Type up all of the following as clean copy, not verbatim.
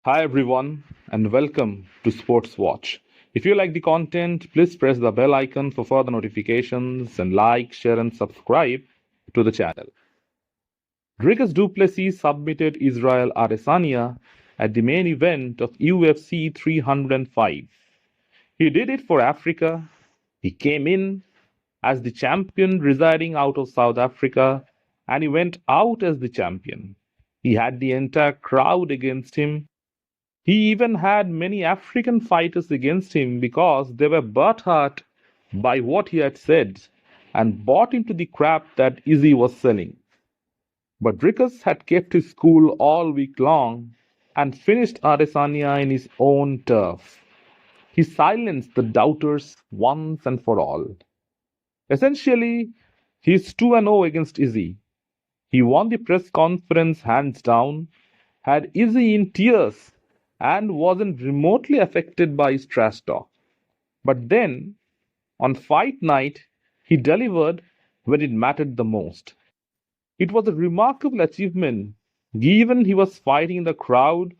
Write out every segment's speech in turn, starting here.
Hi everyone and welcome to Sports Watch. If you like the content, please press the bell icon for further notifications and like, share and subscribe to the channel. Dricus Duplessis submitted Israel Adesanya at the main event of UFC 305. He did it for Africa. He came in as the champion residing out of South Africa and he went out as the champion. He had the entire crowd against him. He even had many African fighters against him because they were butthurt by what he had said and bought into the crap that Izzy was selling. But Dricus had kept his cool all week long and finished Adesanya in his own turf. He silenced the doubters once and for all. Essentially, he is 2-0 against Izzy. He won the press conference hands down, had Izzy in tears, and wasn't remotely affected by his trash talk. But then, on fight night, he delivered when it mattered the most. It was a remarkable achievement given he was fighting the crowd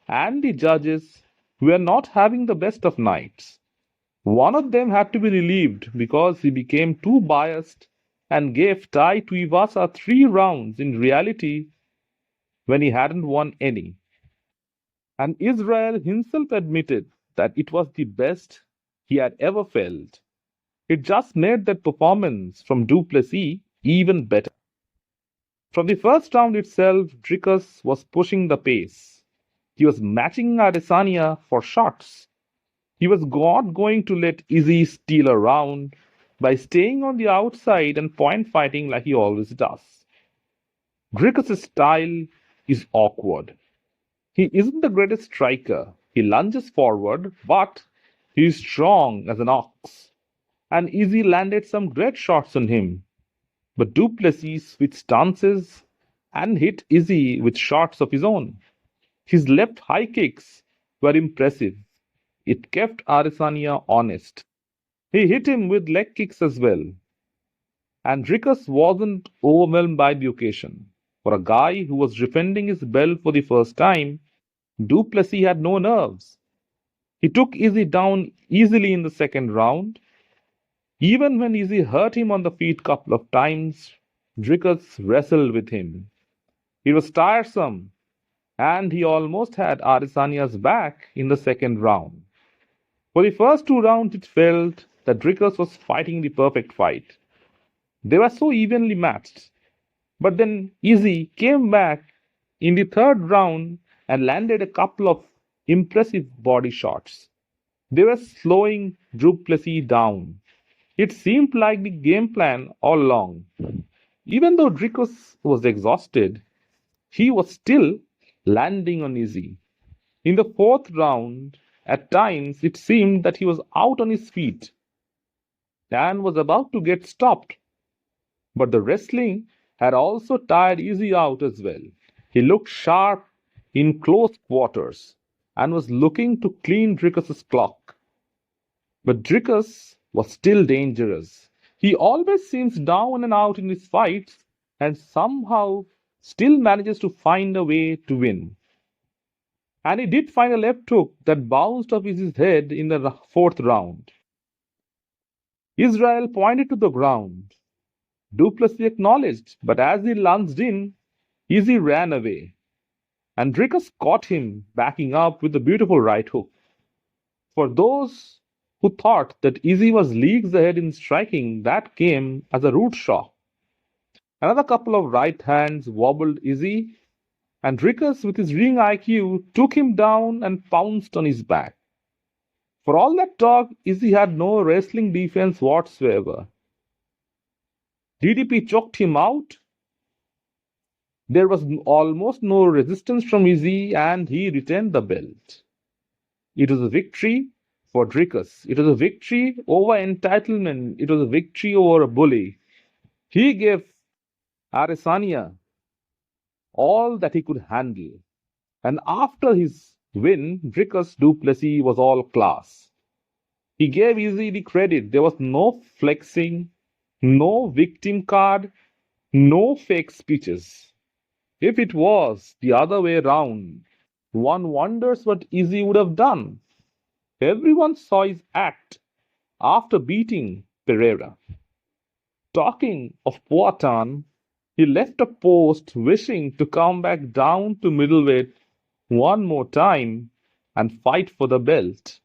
and the judges who were not having the best of nights. One of them had to be relieved because he became too biased and gave Tai Tuivasa 3 rounds in reality when he hadn't won any. And Israel himself admitted that it was the best he had ever felt. It just made that performance from Duplessis even better. From the first round itself, Dricus was pushing the pace. He was matching Adesanya for shots. He was not going to let Izzy steal a round by staying on the outside and point fighting like he always does. Dricus' style is awkward. He isn't the greatest striker. He lunges forward, but he is strong as an ox. And Izzy landed some great shots on him. But Duplessis switched stances and hit Izzy with shots of his own. His left high kicks were impressive. It kept Adesanya honest. He hit him with leg kicks as well. And Dricus wasn't overwhelmed by the occasion. For a guy who was defending his belt for the first time, Duplessis had no nerves. He took Izzy down easily in the second round. Even when Izzy hurt him on the feet couple of times, Dricus wrestled with him. It was tiresome, and he almost had Adesanya's back in the second round. For the first 2 rounds, it felt that Dricus was fighting the perfect fight. They were so evenly matched. But then Izzy came back in the third round and landed a couple of impressive body shots. They were slowing Duplessis down. It seemed like the game plan all along. Even though Dricus was exhausted, he was still landing on Izzy. In the fourth round, at times it seemed that he was out on his feet and was about to get stopped. But the wrestling had also tired Izzy out as well. He looked sharp in close quarters and was looking to clean Dricus's clock. But Dricus was still dangerous. He always seems down and out in his fights and somehow still manages to find a way to win. And he did find a left hook that bounced off his head in the fourth round. Israel pointed to the ground. Duplessis acknowledged, but as he lunged in, Izzy ran away. And Dricus caught him backing up with a beautiful right hook. For those who thought that Izzy was leagues ahead in striking, that came as a rude shock. Another couple of right hands wobbled Izzy, and Dricus, with his ring IQ, took him down and pounced on his back. For all that talk, Izzy had no wrestling defense whatsoever. DDP choked him out. There was almost no resistance from Izzy, and he retained the belt. It was a victory for Dricus. It was a victory over entitlement. It was a victory over a bully. He gave Adesanya all that he could handle. And after his win, Dricus Duplessis was all class. He gave Izzy the credit. There was no flexing, no victim card, no fake speeches. If it was the other way round, One wonders what Izzy would have done. Everyone saw his act after beating Pereira. Talking of Poatan, he left a post wishing to come back down to middleweight one more time and fight for the belt.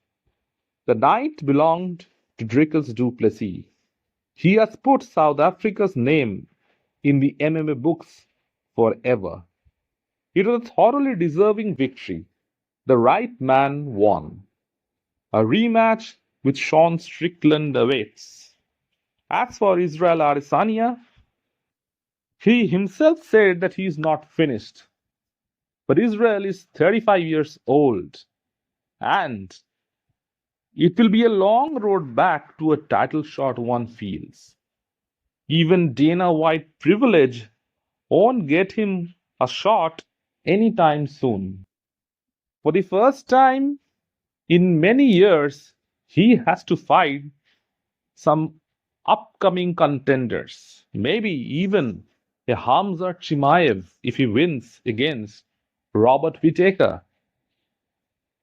The night belonged to Dricus Duplessis. He has put South Africa's name in the MMA books forever. It was a thoroughly deserving victory. The right man won. A rematch with Sean Strickland awaits. As for Israel Adesanya, he himself said that he is not finished. But Israel is 35 years old, and it will be a long road back to a title shot, one feels. Even Dana White privilege won't get him a shot anytime soon. For the first time in many years, he has to fight some upcoming contenders, maybe even a Hamza Chimaev if he wins against Robert Whittaker.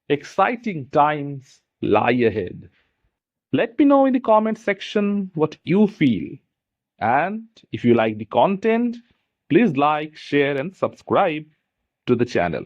Exciting times lie ahead. Let me know in the comment section what you feel. And if you like the content, please like, share, and subscribe to the channel.